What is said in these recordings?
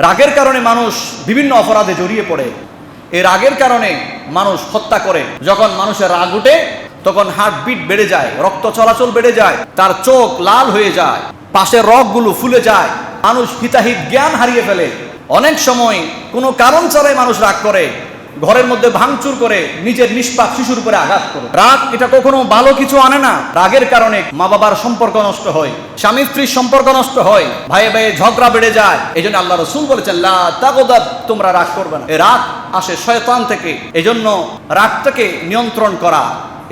রাগের কারণে মানুষ বিভিন্ন অপরাধে জড়িয়ে পড়ে। এই রাগের কারণে মানুষ হত্যা করে। যখন মানুষের রাগ উঠে তখন হার্টবিট বেড়ে যায়, রক্ত চলাচল বেড়ে যায়, তার চোখ লাল হয়ে যায়, পাশের রগগুলো ফুলে যায়, মানুষ হিতাহিত জ্ঞান হারিয়ে ফেলে। অনেক সময় কোনো কারণ ছাড়াই মানুষ রাগ করে, ঘরের মধ্যে ভাঙচুর করে, নিজের নিষ্পাপ শিশুর উপরে আঘাত করে। রাগ এটা কখনো ভালো কিছু আনে না। রাগের কারণে মা বাবার সম্পর্ক নষ্ট হয়, স্বামী স্ত্রীর সম্পর্ক নষ্ট হয়, ভাইয়ে ভাইয়ে ঝগড়া বেড়ে যায়। এই জন্য আল্লাহ রাসূল বলেছেন, লা তাগদাব, তোমরা রাগ করবে না। এই রাগ আসে শয়তান থেকে। এই জন্য রাগটাকে নিয়ন্ত্রণ করা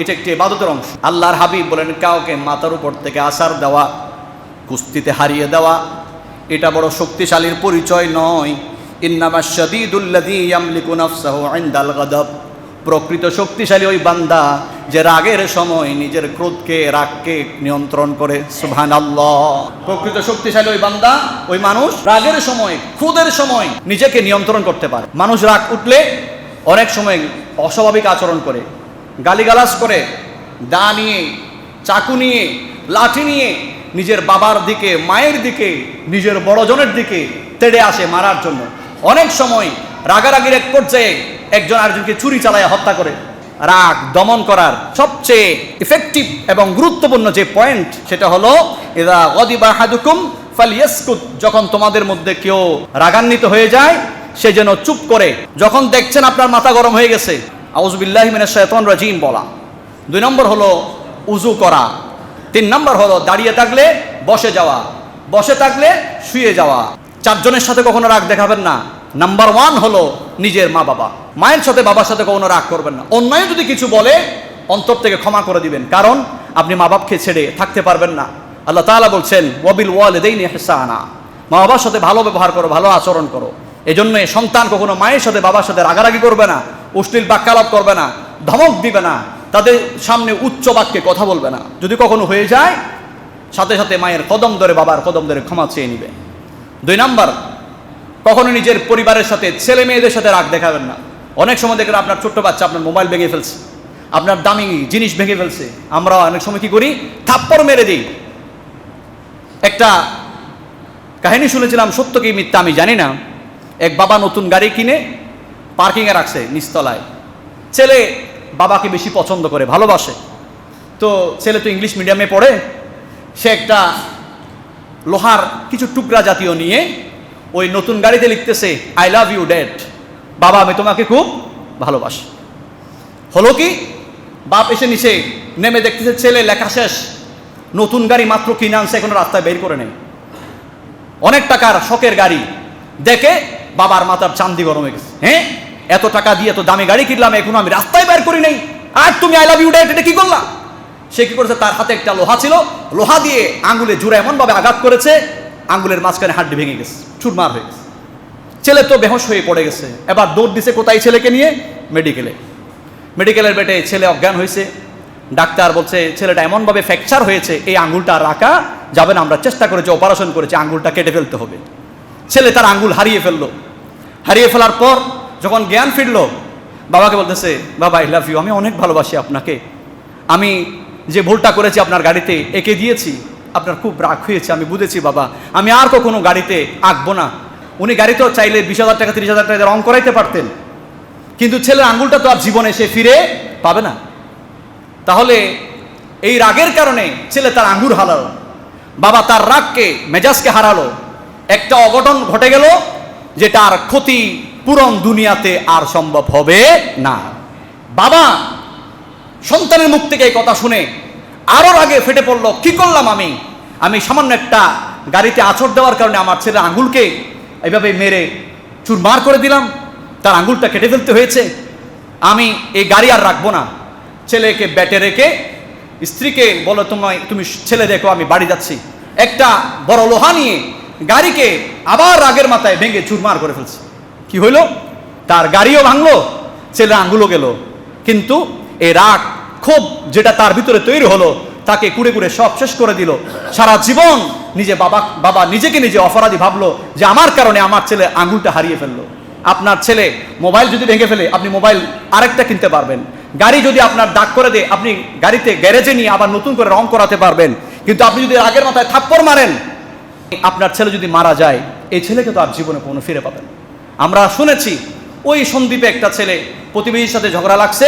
এটা একটি ইবাদতের অংশ। আল্লাহর হাবিব বলেন, কাউকে মাথার উপর থেকে আছার দেওয়া, কুস্তিতে হারিয়ে দেওয়া, এটা বড় শক্তিশালীর পরিচয় নয়। ইন্নামাশ শাদীদুল্লাযী ইয়ামলিকু নাফসাহু ইনদাল গাদাব। প্রকৃত শক্তিশালী ওই বান্দা যে রাগের সময় নিজের ক্রোধকে, রাগকে নিয়ন্ত্রণ করে। সুবহানাল্লাহ। প্রকৃত শক্তিশালী ওই বান্দা, ওই মানুষ রাগের সময়, ক্রোধের সময় নিজেকে নিয়ন্ত্রণ করতে পারে। মানুষ রাগ উঠলে অনেক সময় অস্বাভাবিক আচরণ করে, গালিগালাজ করে, দা নিয়ে, চাকু নিয়ে, লাঠি নিয়ে নিজের বাবার দিকে, মায়ের দিকে, নিজের বড়জনের দিকে তেড়ে আসে মারার জন্য। অনেক সময় রাগারাগির এক পর্যায়ে একজন আরেকজনকে ছুরি চালায় হত্যা করে। রাগ দমন করার সবচেয়ে ইফেক্টিভ এবং গুরুত্বপূর্ণ যে পয়েন্ট, সেটা হলো ইযা গাদিবা আহাদুকুম ফালইয়াসকুত। যখন তোমাদের মধ্যে কেউ রাগান্বিত হয়ে যায়, সে যেন চুপ করে। যখন দেখছেন আপনার মাথা গরম হয়ে গেছে, আউযু বিল্লাহি মিনাশ শাইতানির রাজিম বলা। 2 নম্বর হলো উযু করা। 3 নম্বর হলো দাঁড়িয়ে থাকলে বসে যাওয়া, বসে থাকলে শুয়ে যাওয়া। 4 জনের সাথে কখনো রাগ দেখাবেন না। নাম্বার 1 হলো নিজের মা বাবা। মায়ের সাথে, বাবার সাথে কখনো রাগ করবেন না। অন্যায় যদি কিছু বলে অন্তর থেকে ক্ষমা করে দিবেন, কারণ আপনি মা বাপকে ছেড়ে থাকতে পারবেন না। আল্লাহ তাআলা বলছেন, ওয়াবিল ওয়ালিদাইনি ইহসানা। মা বাবার সাথে ভালো ব্যবহার করো, ভালো আচরণ করো। এজন্য সন্তান কখনো মায়ের সাথে, বাবার সাথে রাগারাগি করবে না, অশ্লীল বাক্যালাপ করবে না, ধমক দিবে না, তাদের সামনে উচ্চ বাক্যে কথা বলবে না। যদি কখনো হয়ে যায়, সাথে সাথে মায়ের কদম ধরে, বাবার কদম ধরে ক্ষমা চেয়ে নিবে। 2 নম্বর, কখনো নিজের পরিবারের সাথে, ছেলে মেয়েদের সাথে রাগ দেখাবেন না। অনেক সময় দেখবেন আপনার ছোট্ট বাচ্চা আপনার মোবাইল ভেঙে ফেলছে, আপনার দামি জিনিস ভেঙে ফেলছে। আমরা অনেক সময় কি করি, থাপ্পড় মেরে দিই। একটা কাহিনী শুনেছিলাম, সত্য কি মিথ্যা আমি জানি না। এক বাবা নতুন গাড়ি কিনে পার্কিংয়ে রাখছে নিচতলায়। ছেলে বাবাকে বেশি পছন্দ করে, ভালোবাসে। তো ছেলে তো ইংলিশ মিডিয়ামে পড়ে, সে একটা লোহার কিছু টুকরা জাতীয় নিয়ে ওই নতুন গাড়িতে লিখতেছে, আই লাভ ইউ ড্যাড। বাবা, আমি তোমাকে খুব ভালোবাসি। হলো কি, বাপ এসে নিচে নেমে দেখতেছে ছেলে লেখা শেষ, নতুন গাড়ি মাত্র কিনে আনছে, এখনো রাস্তায় বের করে নেই। অনেক টাকার শখের গাড়ি দেখে বাবার মাথার চান্দি গরম হয়ে গেছে। হ্যাঁ, এত টাকা দিয়ে এত দামি গাড়ি কিনলাম, এখনো আমি রাস্তায় বের করি নাই, আর তুমি আই লাভ ইউ ড্যাড এটা কি করলা? সে কি করেছে, তার হাতে একটা লোহা ছিল, লোহা দিয়ে আঙ্গুলে জোরে এমনভাবে আঘাত করেছে, আঙ্গুলের মাঝখানে হাড্ডি ভেঙে গেছে, চুরমার হয়ে গেছে। ছেলে তো বেহুশ হয়ে পড়ে গেছে। এবার দৌড় দিছে কোথায়, ছেলেকে নিয়ে মেডিকেলের বেটে ছেলে অজ্ঞান হয়েছে। ডাক্তার বলছে ছেলেটা এমনভাবে ফ্র্যাকচার হয়েছে, এই আঙ্গুলটা রাখা যাবে না, আমরা চেষ্টা করেছি, অপারেশন করেছি, আঙ্গুলটা কেটে ফেলতে হবে। ছেলে তার আঙ্গুল হারিয়ে ফেললো। হারিয়ে ফেলার পর যখন জ্ঞান ফিরলো, বাবাকে বলতেছে, বাবা আই লাভ ইউ, আমি অনেক ভালোবাসি আপনাকে, আমি যে ভুলটা করেছি আপনার গাড়িতে এঁকে দিয়েছি, আপনার খুব রাগ হয়েছে, আমি বুঝেছি বাবা, আমি আর কখনো গাড়িতে আঁকবো না। উনি গাড়িতেও চাইলে 20,000 টাকা 30,000 টাকা রং করাইতে পারতেন, কিন্তু ছেলের আঙ্গুলটা তো আর জীবনে সে ফিরে পাবে না। তাহলে এই রাগের কারণে ছেলে তার আঙ্গুল হারালো, বাবা তার রাগকে, মেজাজকে হারালো। একটা অঘটন ঘটে গেল, যেটার ক্ষতি পূরণ দুনিয়াতে আর সম্ভব হবে না। বাবা সন্তানের মুখ থেকে এই কথা শুনে আরো রাগে ফেটে পড়লো, কি করলাম আমি সামান্য একটা গাড়িতে আঁচড় দেওয়ার কারণে আমার ছেলের আঙ্গুলকে এইভাবে মেরে চুরমার করে দিলাম, তার আঙ্গুলটা কেটে ফেলতে হয়েছে, আমি এই গাড়ি আর রাখবো না। ছেলেকে ব্যাটে রেখে স্ত্রীকে বলো, তুমি ছেলে দেখো, আমি বাড়ি যাচ্ছি। একটা বড় লোহা নিয়ে গাড়িকে আবার রাগের মাথায় ভেঙে চুরমার করে ফেলছে। কি হইল, তার গাড়িও ভাঙলো, ছেলের আঙ্গুলও গেল। কিন্তু এই রাগ, ক্ষোভ যেটা তার ভিতরে তৈরি হলো, তাকে কুড়ে কুড়ে সব শেষ করে দিল। সারা জীবন বাবা নিজেকে নিজে অপরাধী ভাবলো, যে আমার কারণে আমার ছেলে আঙ্গুলটা হারিয়ে ফেললো। আপনার ছেলে মোবাইল যদি ভেঙে ফেলে, আপনি মোবাইল আরেকটা কিনতে পারবেন। গাড়ি যদি আপনার দাগ করে দেয়, আপনি গাড়িতে গ্যারেজে নিয়ে আবার নতুন করে রং করাতে পারবেন। কিন্তু আপনি যদি রাগের মাথায় থাপ্পড় মারেন, আপনার ছেলে যদি মারা যায়, এই ছেলেকে তো আর জীবনে কোনো ফিরে পাবেন। আমরা শুনেছি ওই সন্দ্বীপে একটা ছেলে প্রতিবেশীর সাথে ঝগড়া লাগছে,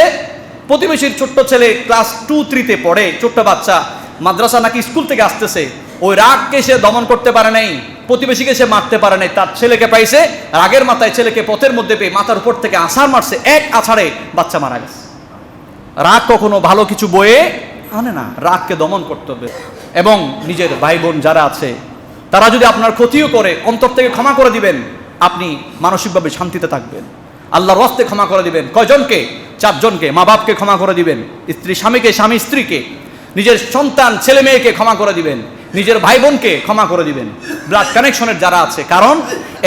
প্রতিবেশীর ছোট্ট ছেলে ক্লাস 2-3-তে পড়ে, ছোট্ট বাচ্চা, মাদ্রাসা নাকি স্কুল থেকে আসতেছে, ওই রাগকে সে দমন করতে পারে নাই, প্রতিবেশীকে সে মারতে পারে নাই, তার ছেলেকে পাইছে, রাগের মাথায় ছেলেকে পথের মধ্যে পেয়ে মাথার উপর থেকে আছাড় মারছে, এক আছাড়ে বাচ্চা মারা গেছে। রাগ কখনো ভালো কিছু বয়ে আনে না, রাগকে দমন করতে হবে। এবং নিজের ভাই বোন যারা আছে তারা যদি আপনার ক্ষতিও করে অন্তর থেকে ক্ষমা করে দিবেন, আপনি মানসিকভাবে শান্তিতে থাকবেন। আল্লাহর ওয়াস্তে ক্ষমা করে দিবেন। কয়জনকে? 4 জনকে। মা বাপকে ক্ষমা করে দিবেন, স্ত্রী স্বামীকে, স্বামী স্ত্রীকে, নিজের সন্তান ছেলে মেয়েকে ক্ষমা করে দিবেন, নিজের ভাই বোনকে ক্ষমা করে দিবেন, ব্লাড কানেকশনের যারা আছে, কারণ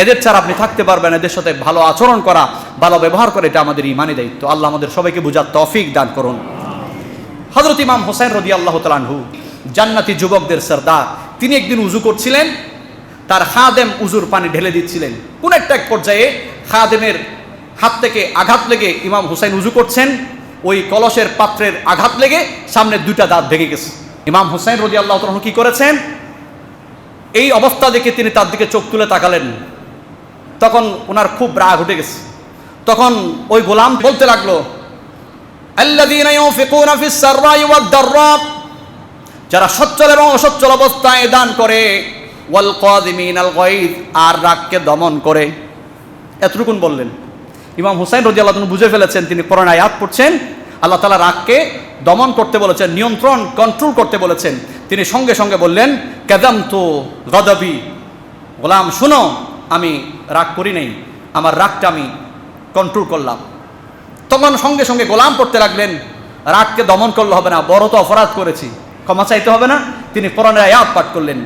এদের ছাড়া আপনি থাকতে পারবেন। এদের সাথে ভালো আচরণ করা, ভালো ব্যবহার করা, এটা আমাদের ইমানি দায়িত্ব। আল্লাহ আমাদের সবাইকে বুঝার তৌফিক দান করুন। হযরত ইমাম হোসেন রাদিয়াল্লাহু তাআলা আনহু জান্নাতি যুবকদের সরদার, তিনি একদিন উযু করছিলেন, তার খাদেম উযুর পানি ঢেলে দিচ্ছিলেন। কোন একটা এক পর্যায়ে খাদেমের হাত থেকে আঘাত লেগে ইমাম হুসাইন উযু করছেন, ওই কলসের পাত্রের আঘাত লেগে সামনের 2টা দাঁত ভেঙে গেছে। ইমাম হুসাইন রাদিয়াল্লাহু তাআলা কি করেছেন? এই অবস্থা দেখে তিনি তার দিকে চোখ তুলে তাকালেন। তখন ওনার খুব রাগ উঠে গেছে। তখন ওই গোলাম বলতে লাগলো, আল্লাযীনা ইউনফিকুনা ফিস সাররাই ওয়াদ দাররা, যারা সচ্ছল এবং অসচ্ছল অবস্থায় দান করে, ওয়াল কাযিমিনাল গায়জ, আর রাগকে দমন করে। এতটুকুন বললেন। ইমাম হুসাইন রাদিয়াল্লাহু আনহু বুঝে ফেলেছেন, তিনি কোরআন আয়াত পড়ছেন, আল্লাহ তাআলা রাগকে দমন করতে বলেছেন, নিয়ন্ত্রণ, কন্ট্রোল করতে বলেছেন। তিনি সঙ্গে সঙ্গে বললেন, কাযামতু গাদাবি, গোলাম শুনো, আমি রাগ করি নাই, আমার রাগটা আমি কন্ট্রোল করলাম। তখন সঙ্গে সঙ্গে গোলাম পড়তে লাগলেন, রাগকে দমন করলে হবে না, বড় তো অপরাধ করেছি, ক্ষমা চাইতে হবে না। তিনি কোরআনের আয়াত পাঠ করলেন,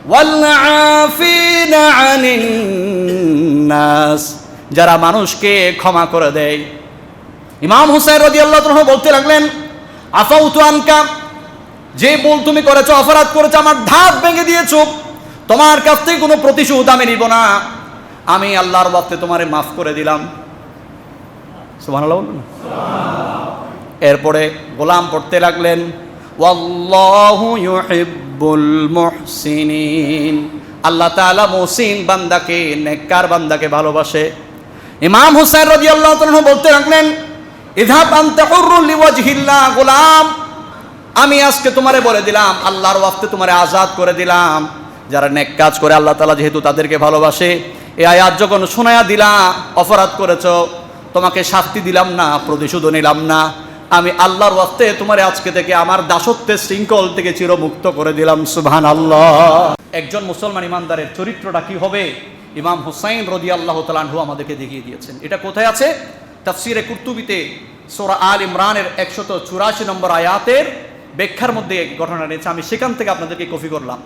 ওয়াল আফিনা আনিন নাস, যারা মানুষকে ক্ষমা করে দেয়। ইমাম হুসাইন রাদিয়াল্লাহু আনহু বলতে লাগলেন, আফাউতু আনকা, যে ভুল তুমি করেছো, অপরাধ করেছো, আমার ধাত ভেঙে দিয়েছো, তোমার কাছ থেকে কোনো প্রতিশোধ আমি নিব না, আমি আল্লাহর ওয়াস্তে তোমারে মাফ করে দিলাম। সুবহানাল্লাহ বলুন। এরপরে গোলাম পড়তে লাগলেন, ওয়াল্লাহু ইউহিব্বুল মুহসিনিন, আল্লাহ তাআলা মুহসিন বান্দাকে, নেককার বান্দাকে ভালোবাসে। ইমাম হুসাইন রাদিয়াল্লাহু তাআলা বলতে লাগলেন, ইযহাব আনতা হুররুন লিওয়াজহিল্লাহ, গোলাম আমি আজকে তোমারে বলে দিলাম, আল্লাহর ওয়াস্তে তোমারে আজাদ করে দিলাম। যারা নেক কাজ করে আল্লাহ তাআলা যেহেতু তাদেরকে ভালোবাসে, এই আয়াত যখন শোনায়া দিলা, অপরাধ করেছো, তোমাকে শাস্তি দিলাম না, প্রতিশোধ নিলাম না, আমি আল্লাহর ওয়াস্তে তোমারে আজকে থেকে আমার দাসত্বের শৃঙ্খল থেকে চিরমুক্ত করে দিলাম। সুবহানাল্লাহ। একজন মুসলমান ইমানদারের চরিত্রটা কি হবে, ইমাম হুসাইন রাদিয়াল্লাহু তাআলা আনহু আমাদেরকে দেখিয়ে দিয়েছেন। এটা কোথায় আছে? তাফসীরে কুরতুবিতে সূরা আল ইমরানের 184 নম্বর আয়াতের ব্যাখ্যার মধ্যে ঘটনা রয়েছে। আমি সেখান থেকে আপনাদেরকে কপি করলাম।